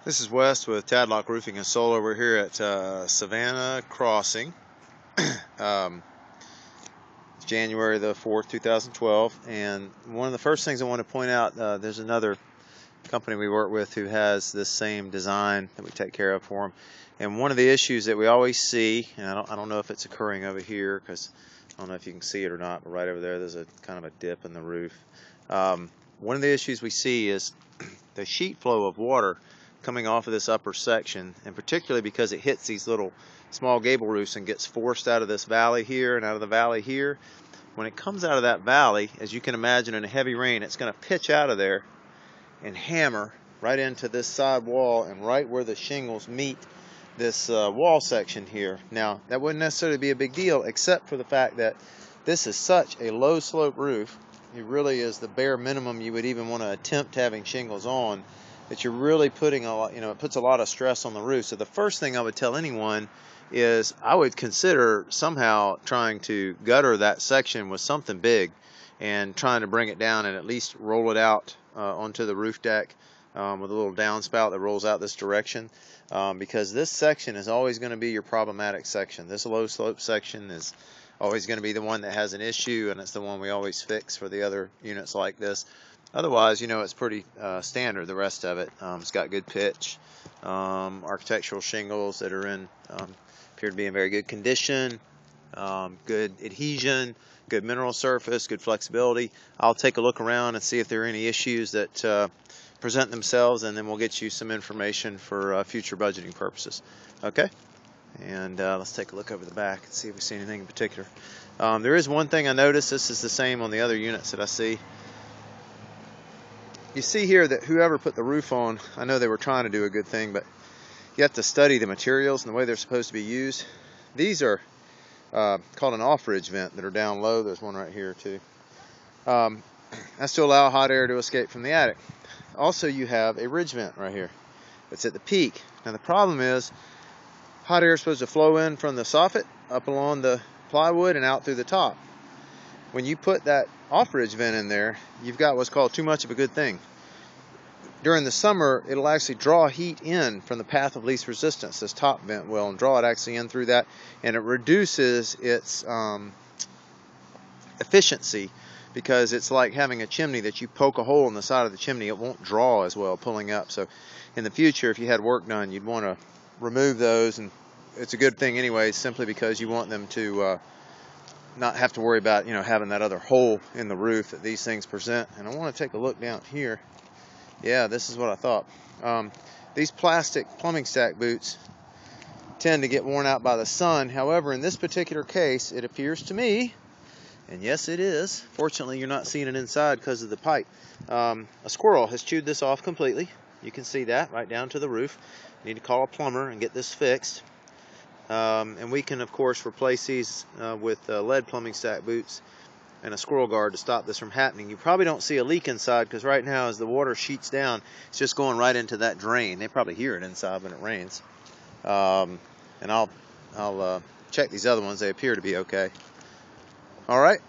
This is Wes with Tadlock Roofing and Solar. We're here at Savannah Crossing. It's January the 4th, 2012. And one of the first things I want to point out, there's another company we work with who has this same design that we take care of for them. And one of the issues that we always see, and I don't know if it's occurring over here because I don't know if you can see it or not, but right over there there's a kind of a dip in the roof. One of the issues we see is the sheet flow of water coming off of this upper section, and particularly because it hits these little small gable roofs and gets forced out of this valley here and out of the valley here. When it comes out of that valley, as you can imagine, in a heavy rain, it's going to pitch out of there and hammer right into this side wall and right where the shingles meet this wall section here. Now, that wouldn't necessarily be a big deal except for the fact that this is such a low slope roof. It really is the bare minimum you would even want to attempt having shingles on, that you're really putting a lot, it puts a lot of stress on the roof. So the first thing I would tell anyone is I would consider somehow trying to gutter that section with something big and trying to bring it down and at least roll it out onto the roof deck with a little downspout that rolls out this direction, because this section is always going to be your problematic section. This low slope section is always going to be the one that has an issue, and it's the one we always fix for the other units like this. Otherwise, it's pretty standard, the rest of it. It's got good pitch, architectural shingles that are appear to be in very good condition, good adhesion, good mineral surface, good flexibility. I'll take a look around and see if there are any issues that present themselves, and then we'll get you some information for future budgeting purposes. Okay? And let's take a look over the back and see if we see anything in particular. There is one thing I noticed. This is the same on the other units that I see. You see here that whoever put the roof on, I know they were trying to do a good thing, but you have to study the materials and the way they're supposed to be used. These are called an off-ridge vent that are down low. There's one right here too. That's to allow hot air to escape from the attic. Also, you have a ridge vent right here that's at the peak. Now the problem is hot air is supposed to flow in from the soffit up along the plywood and out through the top. When you put that off-ridge vent in there, you've got what's called too much of a good thing. During the summer, it'll actually draw heat in from the path of least resistance, this top vent will, and draw it actually in through that, and it reduces its efficiency, because it's like having a chimney that you poke a hole in the side of the chimney. It won't draw as well pulling up. So in the future, if you had work done, you'd want to remove those, and it's a good thing anyway, simply because you want them to not have to worry about having that other hole in the roof that these things present. And I want to take a look down here. Yeah, this is what I thought. These plastic plumbing stack boots tend to get worn out by the sun. However, in this particular case, it appears to me, and yes it is, fortunately you're not seeing it inside because of the pipe, a squirrel has chewed this off completely. You can see that right down to the roof. You need to call a plumber and get this fixed. And we can of course replace these with lead plumbing stack boots and a squirrel guard to stop this from happening. You probably don't see a leak inside because right now as the water sheets down, it's just going right into that drain. They probably hear it inside when it rains. And I'll check these other ones. They appear to be okay. All right.